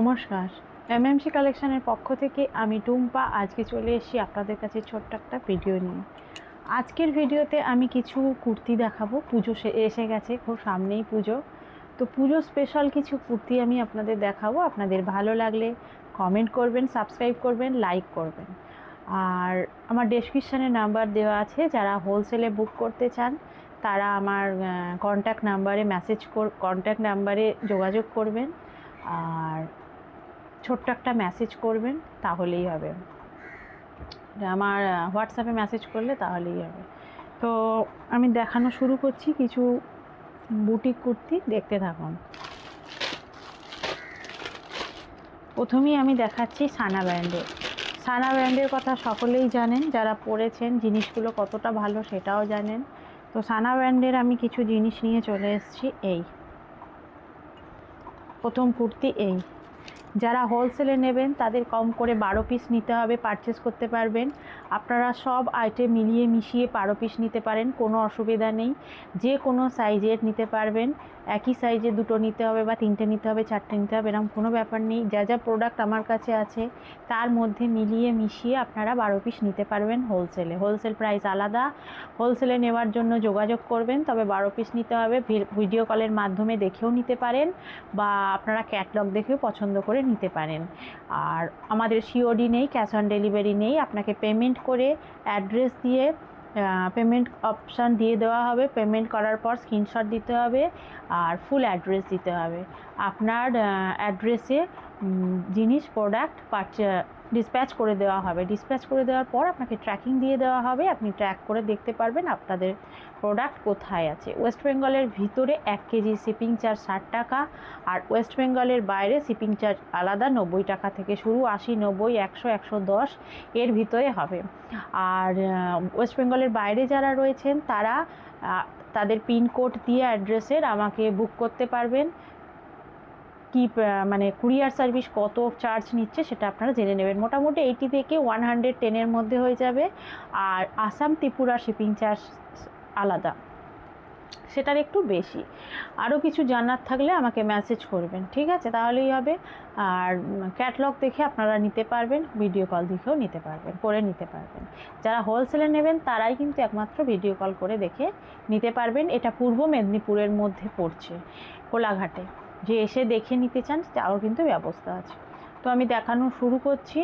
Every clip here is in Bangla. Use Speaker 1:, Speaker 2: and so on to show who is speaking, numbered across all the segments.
Speaker 1: নমস্কার, এমএমসি কালেকশনের পক্ষ থেকে আমি টুম্পা। আজকে চলে এসেছি আপনাদের কাছে ছোট্ট একটা ভিডিও নিয়ে। আজকের ভিডিওতে আমি কিছু কুর্তি দেখাবো। পুজো এসে গেছে, খুব সামনেই পুজো। তো পুজো স্পেশাল কিছু কুর্তি আমি আপনাদের দেখাবো। আপনাদের ভালো লাগলে কমেন্ট করবেন, সাবস্ক্রাইব করবেন, লাইক করবেন। আর আমার ডেসক্রিপশানে নাম্বার দেওয়া আছে, যারা হোলসেলে বুক করতে চান তারা আমার কন্ট্যাক্ট নাম্বারে যোগাযোগ করবেন আর ছোট্ট একটা মেসেজ করবেন, তাহলেই হবে। আমার হোয়াটসঅ্যাপে মেসেজ করলে তাহলেই হবে। তো আমি দেখানো শুরু করছি কিছু বুটিক কুর্তি, দেখতে থাকুন। প্রথমেই আমি দেখাচ্ছি সানা ব্র্যান্ডের কথা সকলেই জানেন, যারা পরেছেন জিনিসগুলো কতটা ভালো সেটাও জানেন। তো সানা ব্র্যান্ডের আমি কিছু জিনিস নিয়ে চলে এসেছি। এই প্রথম কুর্তি। এই যারা হোলসেলে নেবেন তাদের কম করে 12 পিস নিতে হবে, পারচেস করতে পারবেন। আপনারা সব আইটেম মিলিয়ে মিশিয়ে 12 পিস নিতে পারেন, কোনো অসুবিধা নেই। যে কোনো সাইজের নিতে পারবেন। একই সাইজে দুটো নিতে হবে বা তিনটে নিতে হবে, চারটে নিতে হবে, এরকম কোনো ব্যাপার নেই। যা যা প্রোডাক্ট আমার কাছে আছে তার মধ্যে মিলিয়ে মিশিয়ে আপনারা 12 পিস নিতে পারবেন হোলসেলে। হোলসেল প্রাইস আলাদা। হোলসেলে নেওয়ার জন্য যোগাযোগ করবেন, তবে 12 পিস নিতে হবে। ভিডিও কলের মাধ্যমে দেখেও নিতে পারেন বা আপনারা ক্যাটলগ দেখেও পছন্দ করে নিতে পারেন। আর আমাদের সিওডি নেই, ক্যাশ অন ডেলিভারি নেই। আপনাকে পেমেন্ট করে অ্যাড্রেস দিয়ে পেমেন্ট অপশান দিয়ে দেওয়া হবে। পেমেন্ট করার পর স্ক্রিনশট দিতে হবে আর ফুল অ্যাড্রেস দিতে হবে। আপনার অ্যাড্রেসে জিনিস প্রোডাক্ট ডিসপ্যাচ করে দেওয়া হবে। ডিসপ্যাচ করে দেওয়ার পর আপনাকে ট্র্যাকিং দিয়ে দেওয়া হবে। আপনি ট্র্যাক করে দেখতে পারবেন আপনাদের প্রোডাক্ট কোথায় আছে। ওয়েস্ট বেঙ্গলের ভিতরে 1 কেজি শিপিং চার্জ 60 টাকা, আর ওয়েস্ট বেঙ্গলের বাইরে শিপিং চার্জ আলাদা। 90 টাকা থেকে শুরু, 80, 90, 100, 110 এর ভিতরে হবে। আর ওয়েস্ট বেঙ্গলের বাইরে যারা রয়েছেন তারা তাদের পিনকোড দিয়ে অ্যাড্রেসের আমাকে বুক করতে পারবেন। কি মানে কুরিয়ার সার্ভিস কত চার্জ নিচ্ছে সেটা আপনারা জেনে নেবেন। মোটামুটি 80 থেকে 110-এর মধ্যে হয়ে যাবে। আর আসাম ত্রিপুরা শিপিং চার্জ আলাদা, সেটার একটু বেশি। আরও কিছু জানার থাকলে আমাকে মেসেজ করবেন, ঠিক আছে? তাহলেই হবে। আর ক্যাটলগ দেখে আপনারা নিতে পারবেন, ভিডিও কল দেখেও নিতে পারবেন, করে নিতে পারবেন। যারা হোলসেলে নেবেন তারাই কিন্তু একমাত্র ভিডিও কল করে দেখে নিতে পারবেন। এটা পূর্ব মেদিনীপুরের মধ্যে পড়ছে, কোলাঘাটে। যে এসে দেখে নিতে চান তারও কিন্তু ব্যবস্থা আছে। তো আমি দেখানো শুরু করছি,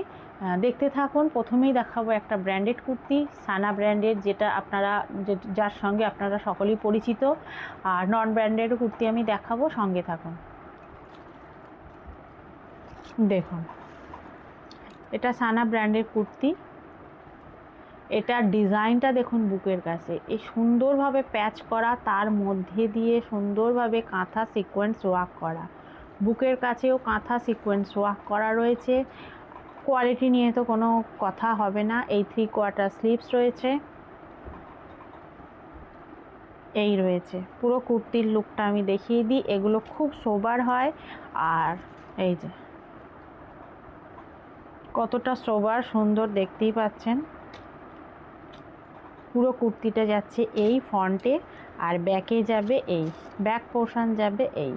Speaker 1: দেখতে থাকুন। প্রথমেই দেখাবো একটা ব্র্যান্ডেড কুর্তি, সানা ব্র্যান্ডের, যেটা আপনারা যার সঙ্গে আপনারা সকলেই পরিচিত। আর নন ব্র্যান্ডেড কুর্তি আমি দেখাবো, সঙ্গে থাকুন। দেখুন, এটা সানা ব্র্যান্ডের কুর্তি। এটার ডিজাইনটা দেখুন বুকের কাছে, এই সুন্দরভাবে প্যাচ করা, তার মধ্যে দিয়ে সুন্দরভাবে কাঁথা সিকোয়েন্স ওয়ার্ক করা। বুকের কাছেও কাঁথা সিকোয়েন্স ওয়ার্ক করা রয়েছে। কোয়ালিটি নিয়ে তো কোনো কথা হবে না। এই 3/4 স্লিভস রয়েছে। এই রয়েছে পুরো কুর্তির লুকটা আমি দেখিয়ে দিই। এগুলো খুব সোবার হয়। আর এই যে কতটা সোবার সুন্দর দেখতেই পাচ্ছেন। পুরো কুর্তিটা যাচ্ছে এই ফ্রন্টে, আর ব্যাকে যাবে এই, ব্যাক পোর্শন যাবে এই।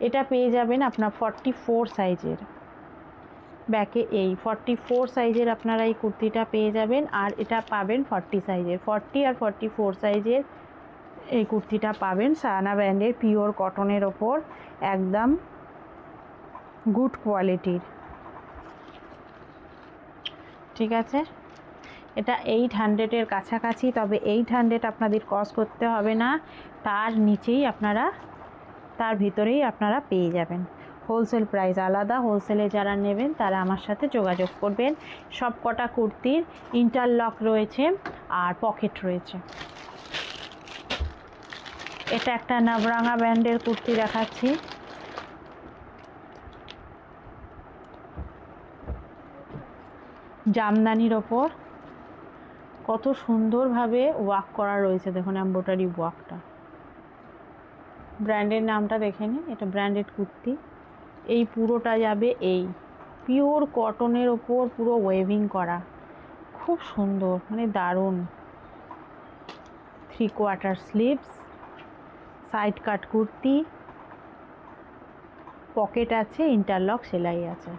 Speaker 1: এটা পেয়ে যাবেন আপনার 44 সাইজের। ব্যাকে এই 44 সাইজের আপনারা এই কুর্তিটা পেয়ে যাবেন। আর এটা পাবেন 40 সাইজের। 40 আর 44 সাইজের এই কুর্তিটা পাবেন সানা ব্র্যান্ডের পিওর কটনের ওপর, একদম গুড কোয়ালিটির, ঠিক আছে? এটা 800-এর কাছাকাছি, তবে 800 আপনাদের কস্ট করতে হবে না। তার নিচেই আপনারা, তার ভিতরেই আপনারা পেয়ে যাবেন। হোলসেল প্রাইস আলাদা। হোলসেলে যারা নেবেন তারা আমার সাথে যোগাযোগ করবেন। সব কটা কুর্তির ইন্টারলক রয়েছে আর পকেট রয়েছে। এটা একটা নবরাঙা ব্র্যান্ডের কুর্তি দেখাচ্ছি। জামদানির ওপর কত সুন্দরভাবে ওয়ার্ক করা রয়েছে, দেখুন এমব্রয়ডারি ওয়ার্কটা। ব্র্যান্ডের নামটা দেখে নিন, এটা ব্র্যান্ডেড কুর্তি। এই পুরোটা যাবে এই পিওর কটনের ওপর, পুরো ওয়েভিং করা, খুব সুন্দর, মানে দারুণ। 3/4 sleeves, side cut kurti, pocket আছে, ইন্টারলক সেলাই আছে।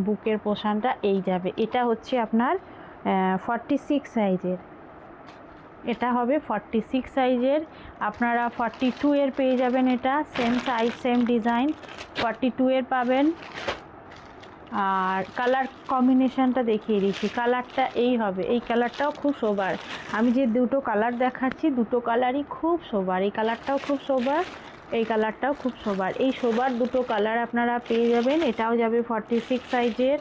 Speaker 1: বুকের পোর্শনটা এই যাবে। এটা হচ্ছে আপনার 46 সাইজের, এটা হবে 46 সাইজের। আপনারা 42 এর পেয়ে যাবেন, এটা সেম সাইজ সেম ডিজাইন 42 এর পাবেন। আর কালার কম্বিনেশনটা দেখিয়ে দিচ্ছি, কালারটা এই হবে, এই কালারটাও খুব সোবার। আমি যে দুটো কালার দেখাচ্ছি দুটো কালারই খুব সোবার, এই কালারটাও খুব সোবার, এই কালারটাও খুব সোবার। এই সোবার দুটো কালার আপনারা পেয়ে যাবেন। এটাও যাবে 46 সাইজের,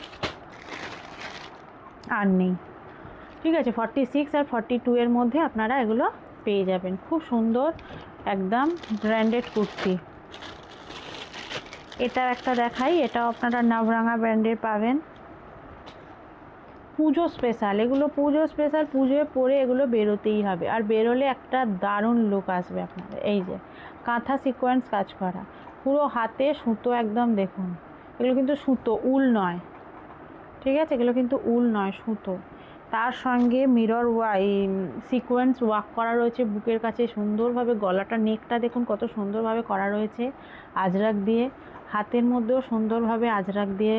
Speaker 1: আর নেই, ঠিক আছে। 46 আর 42 এর মধ্যে আপনারা এগুলো পেয়ে যাবেন। খুব সুন্দর একদম ব্র্যান্ডেড কুর্তি। এটা একটা দেখাই, এটাও আপনারা নবরঙা ব্র্যান্ডের পাবেন। পুজো স্পেশাল এগুলো, পুজো স্পেশাল, পুজোয় পরে এগুলো বেরোতেই হবে, আর বেরোলে একটা দারুণ লুক আসবে আপনাদের। এই যে কাঁথা সিকোয়েন্স কাজ করা, পুরো হাতে সুতো একদম, দেখুন এগুলো কিন্তু সুতো, উল নয়, ঠিক আছে, এগুলো কিন্তু উল নয়, সুতো। তার সঙ্গে মিরর সিকোয়েন্স ওয়ার্ক করা রয়েছে বুকের কাছে সুন্দরভাবে। গলাটা নেকটা দেখুন কত সুন্দরভাবে করা রয়েছে আজরাক দিয়ে, হাতের মধ্যেও সুন্দরভাবে আজরাক দিয়ে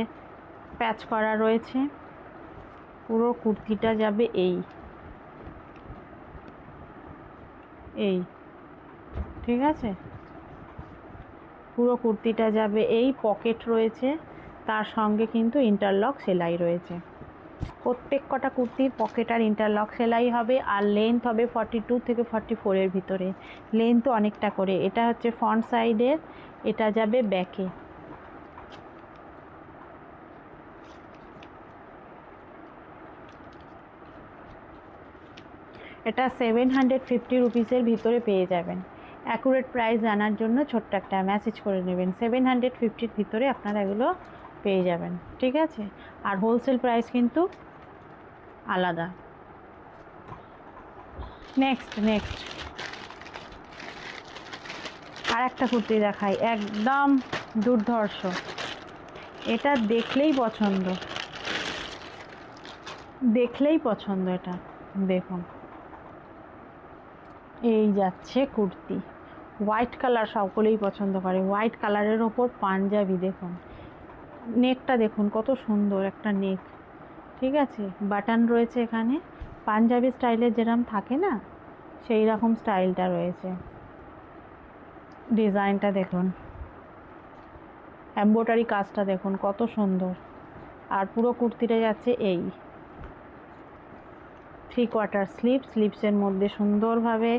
Speaker 1: প্যাচ করা রয়েছে। পুরো কুর্তিটা যাবে এই, ঠিক আছে, পুরো কুর্তিটা যাবে এই। পকেট রয়েছে, তার সঙ্গে কিন্তু ইন্টারলক সেলাই রয়েছে। প্রত্যেক কটা কুর্তির পকেট আর ইন্টারলক সেলাই হবে। আর লেন্থ হবে 42 থেকে 44 এর ভিতরে, লেন্থ অনেকটা করে। এটা হচ্ছে ফ্রন্ট সাইডের, এটা যাবে ব্যাকে। এটা 750 রুপিসের ভিতরে পেয়ে যাবেন। অ্যাকুরেট প্রাইস জানার জন্য ছোট্ট একটা মেসেজ করে নেবেন, 750-র ভিতরে আপনারা এগুলো পেয়ে যাবেন, ঠিক আছে। আর হোলসেল প্রাইস কিন্তু আলাদা। নেক্সট আর একটা কুর্তি দেখাই, একদম দুর্ধর্ষ। এটা দেখলেই পছন্দ, এটা দেখুন, এই যাচ্ছে কুর্তি, হোয়াইট কালার সকলেই পছন্দ করে। হোয়াইট কালারের ওপর পাঞ্জাবি, দেখুন নেকটা দেখুন কত সুন্দর একটা নেক, ঠিক আছে। বাটন রয়েছে এখানে, পাঞ্জাবি স্টাইলের যেরকম থাকে না সেই রকম স্টাইলটা রয়েছে। ডিজাইনটা দেখুন, এমব্রয়ডারি কাজটা দেখুন কত সুন্দর। আর পুরো কুর্তিটা যাচ্ছে এই 3/4 স্লিভসের মধ্যে সুন্দরভাবে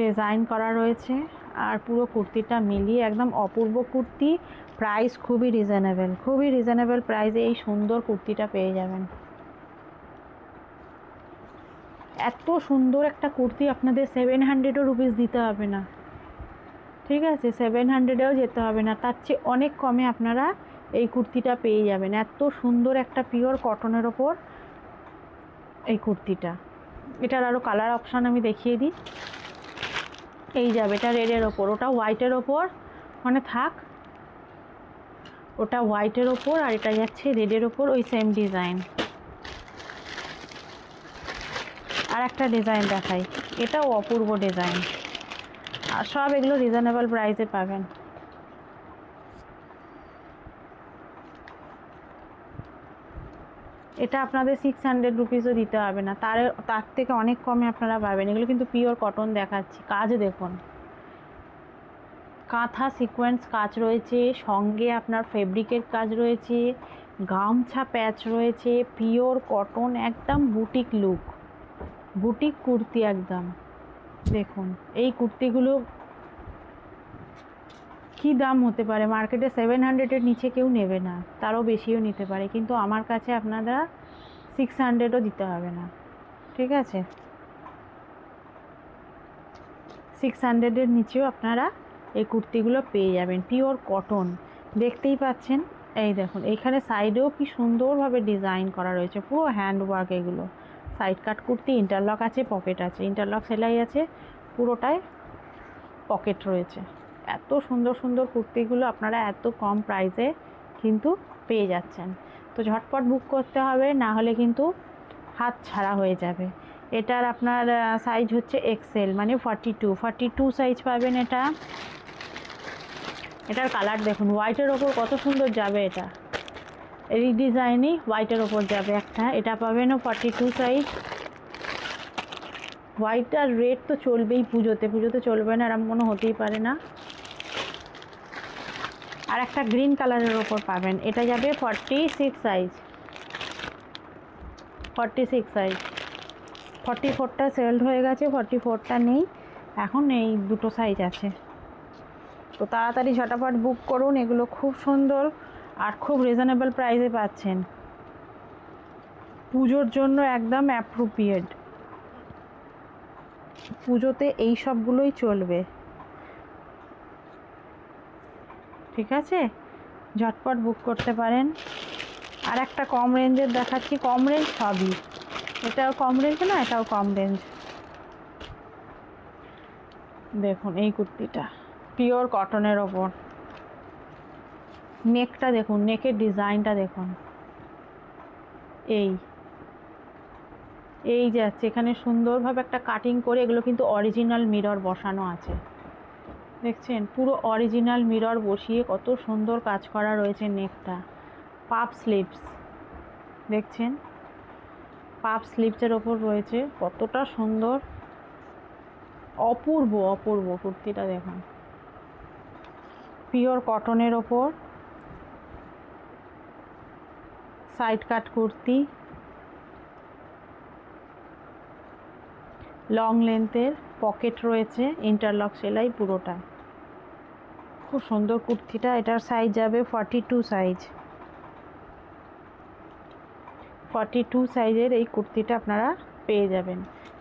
Speaker 1: ডিজাইন করা রয়েছে। আর পুরো কুর্তিটা মিলিয়ে একদম অপূর্ব কুর্তি। প্রাইস খুবই রিজনেবল প্রাইসে এই সুন্দর কুর্তিটা পেয়ে যাবেন। এত সুন্দর একটা কুর্তি আপনাদের 700 রুপিস দিতে হবে না, ঠিক আছে, 700-এও যেতে হবে না, তার চেয়ে অনেক কমে আপনারা এই কুর্তিটা পেয়ে যাবেন। এত সুন্দর একটা পিওর কটনের ওপর এই কুর্তিটা। এটার আরও কালার অপশান আমি দেখিয়ে দিই। এই যাবে, এটা রেডের ওপর, ওটা হোয়াইটের ওপর, মানে থাক, ওটা হোয়াইটের ওপর আর এটা যাচ্ছে রেডের ওপর, ওই সেম ডিজাইন। আর একটা ডিজাইন দেখাই, এটাও অপূর্ব ডিজাইন। আর সব এগুলো রিজনেবল প্রাইসে পাবেন। এটা আপনাদের 600 রুপিসও দিতে হবে না, তার থেকে অনেক কমে আপনারা পাবেন। এগুলো কিন্তু পিওর কটন দেখাচ্ছি। কাজ দেখুন, কাঁথা সিকোয়েন্স কাজ রয়েছে, সঙ্গে আপনার ফেব্রিকের কাজ রয়েছে, গামছা প্যাচ রয়েছে, পিওর কটন, একদম বুটিক লুক, বুটিক কুর্তি একদম। দেখুন এই কুর্তিগুলো কি দাম হতে পারে, মার্কেটে 700-এর নিচে কেউ নেবে না, তারও বেশিও নিতে পারে, কিন্তু আমার কাছে আপনারা 600-ও দিতে হবে না, ঠিক আছে। 600-এর নিচেও আপনারা এই কুর্তিগুলো পেয়ে যাবেন, পিওর কটন। দেখতেই পাচ্ছেন, এই দেখুন এইখানে সাইডেও কি সুন্দরভাবে ডিজাইন করা রয়েছে, পুরো হ্যান্ডওয়ার্ক। এগুলো সাইড কাট কুর্তি, ইন্টারলক আছে, পকেট আছে, ইন্টারলক সেলাই আছে, পুরোটায় পকেট রয়েছে। এত সুন্দর সুন্দর কুর্তিগুলো আপনারা এত কম প্রাইসে কিন্তু পেয়ে যাচ্ছেন। তো ঝটপট বুক করতে হবে, না হলে কিন্তু হাত ছাড়া হয়ে যাবে। এটার আপনার সাইজ হচ্ছে এক্সেল, মানে 42 সাইজ পাবেন। এটার কালার দেখুন, হোয়াইটের ওপর কত সুন্দর যাবে। এটা এই ডিজাইনই হোয়াইটের ওপর যাবে একটা। এটা পাবেন 42 সাইজ। হোয়াইট আর রেড তো চলবেই পুজোতে, পুজোতে চলবে না এরকম কোনো হতেই পারে না। আর একটা গ্রিন কালারের ওপর পাবেন, এটা যাবে 46 সাইজ। 46 সাইজ। 44টা সেলড হয়ে গেছে, 44টা নেই এখন, এই দুটো সাইজ আছে। তো তাড়াতাড়ি ঝটাপট বুক করুন, এগুলো খুব সুন্দর আর খুব রিজনেবল প্রাইসে পাচ্ছেন। পুজোর জন্য একদম অ্যাপ্রোপ্রিয়েট, পুজোতে এই সবগুলোই চলবে। ঠিক আছে, ঝটপট বুক করতে পারেন। আর একটা কম রেঞ্জের দেখাচ্ছি, কম রেঞ্জ সবই, এটাও কম রেঞ্জ না, এটাও কম রেঞ্জ। দেখুন এই কুর্তিটা পিওর কটনের ওপর, নেকটা দেখুন, নেকের ডিজাইনটা দেখুন, এই যাচ্ছে এখানে সুন্দরভাবে একটা কাটিং করে, এগুলো কিন্তু অরিজিনাল মিরর বসানো আছে, দেখছেন পুরো অরিজিনাল মিরর বসিয়ে কত সুন্দর কাজ করা রয়েছে। নেকটা পাপ স্লিভস, দেখছেন পাপ স্লিভসের ওপর রয়েছে, কতটা সুন্দর, অপূর্ব অপূর্ব কুর্তিটা দেখুন, পিওর কটনের ওপর, সাইড কাট কুর্তি, লং লেন্থের, পকেট রয়েছে, ইন্টারলক সেলাই পুরোটা, খুব সুন্দর কুর্তিটা। এটার সাইজ যাবে 42 সাইজ। 42 সাইজের এই কুর্তিটা আপনারা পেয়ে যাবেন।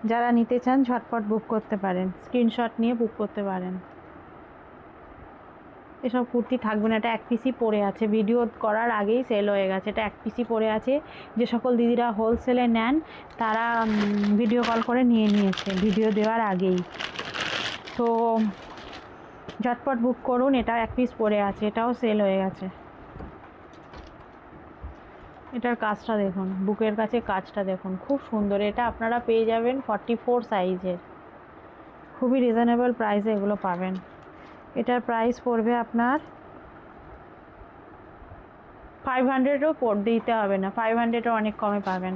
Speaker 1: যারা নিতে চান ঝটপট বুক করতে পারেন, স্ক্রিনশট নিয়ে বুক করতে পারেন। এসব কুর্তি থাকবে না, এটা এক পিসই পরে আছে, ভিডিও করার আগেই সেল হয়ে গেছে, এটা এক পিসই পরে আছে। যে সকল দিদিরা হোলসেলে নেন তারা ভিডিও কল করে নিয়ে নিয়েছে ভিডিও দেওয়ার আগেই। তো ঝটপট বুক করুন, এটা এক পিস পরে আছে, এটাও সেল হয়ে গেছে। এটার কাজটা দেখুন, বুকের কাছে কাজটা দেখুন, খুব সুন্দর। এটা আপনারা পেয়ে যাবেন 44 সাইজের, খুবই রিজনেবল প্রাইসে এগুলো পাবেন। এটার প্রাইস পড়বে আপনার 500ও দিতে হবে না, 500ও অনেক কমে পাবেন।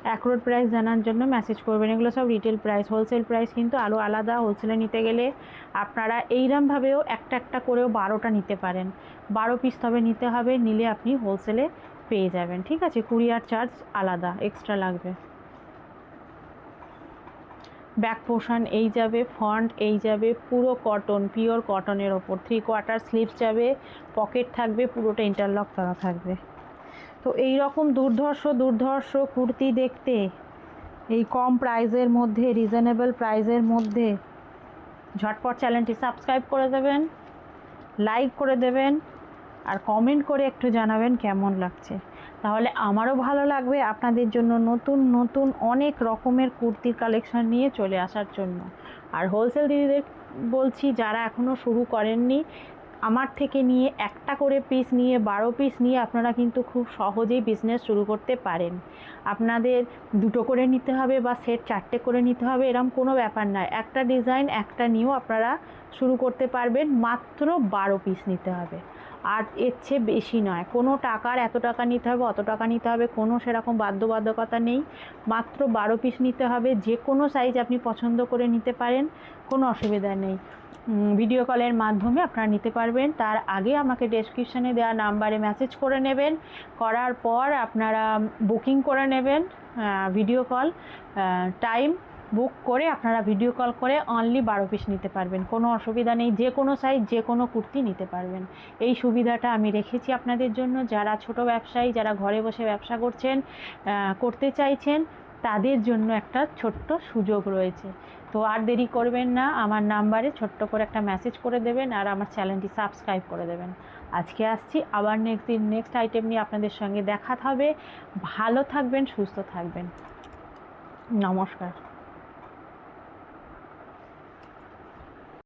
Speaker 1: অ্যাকুরেট প্রাইস জানার জন্য মেসেজ করবেন। এগুলো সব রিটেল প্রাইস, হোলসেল প্রাইস কিন্তু আরও আলাদা। হোলসেলে নিতে গেলে আপনারা এইরমভাবেও একটা একটা করেও 12টা নিতে পারেন, 12 পিস তবে নিতে হবে, নিলে আপনি হোলসেলে পেয়ে যাবেন। ঠিক আছে, কুরিয়ার চার্জ আলাদা এক্সট্রা লাগবে। ব্যাক পোর্শন এই যাবে, ফ্রন্ট এই যাবে, পুরো কটন, পিওর কটনের ওপর, 3/4 স্লিভস যাবে, পকেট থাকবে, পুরোটা ইন্টারলক করা থাকবে। তো এই রকম দুর্ধর্ষ কুর্তি দেখতে এই কম প্রাইসের মধ্যে, রিজনেবল প্রাইসের মধ্যে, ঝটপট চ্যানেলটি সাবস্ক্রাইব করে দেবেন, লাইক করে দেবেন, আর কমেন্ট করে একটু জানাবেন কেমন লাগছে, তাহলে আমারও ভালো লাগবে আপনাদের জন্য নতুন নতুন অনেক রকমের কুর্তির কালেকশন নিয়ে চলে আসার জন্য। আর হোলসেল দিদিদের বলছি, যারা এখনও শুরু করেননি, আমার থেকে নিয়ে একটা করে পিস নিয়ে 12 পিস নিয়ে আপনারা কিন্তু খুব সহজেই বিজনেস শুরু করতে পারেন। আপনাদের দুটো করে নিতে হবে বা সেট 4টে করে নিতে হবে এরকম কোনো ব্যাপার নয়, একটা ডিজাইন একটা নিয়েও আপনারা শুরু করতে পারবেন। মাত্র 12 পিস নিতে হবে, আর এর চেয়ে বেশি নয়। কোনো টাকার এত টাকা নিতে হবে অত টাকা নিতে হবে কোনো সেরকম বাধ্যবাধকতা নেই, মাত্র 12 পিস নিতে হবে। যে কোনো সাইজ আপনি পছন্দ করে নিতে পারেন, কোনো অসুবিধা নেই। ভিডিও কলের মাধ্যমে আপনারা নিতে পারবেন। তার আগে আমাকে ডেসক্রিপশানে দেওয়া নাম্বারে মেসেজ করে নেবেন, করার পর আপনারা বুকিং করে নেবেন ভিডিও কল, টাইম বুক করে আপনারা ভিডিও কল করে অনলি 12 পিস নিতে পারবেন, কোনো অসুবিধা নেই। যে কোনো সাইজ যে কোনো কুর্তি নিতে পারবেন। এই সুবিধাটা আমি রেখেছি আপনাদের জন্য। যারা ছোট ব্যবসায়ী, যারা ঘরে বসে ব্যবসা করতে চাইছেন, তাদের জন্য একটা ছোট্ট সুযোগ রয়েছে। তো আর দেরি করবেন না, আমার নাম্বারে ছোট্ট করে একটা মেসেজ করে দেবেন আর আমার চ্যানেলটি সাবস্ক্রাইব করে দেবেন। আজকে আসছি, আবার নেক্সট আইটেম নিয়ে আপনাদের সঙ্গে দেখা হবে। ভালো থাকবেন, সুস্থ থাকবেন, নমস্কার।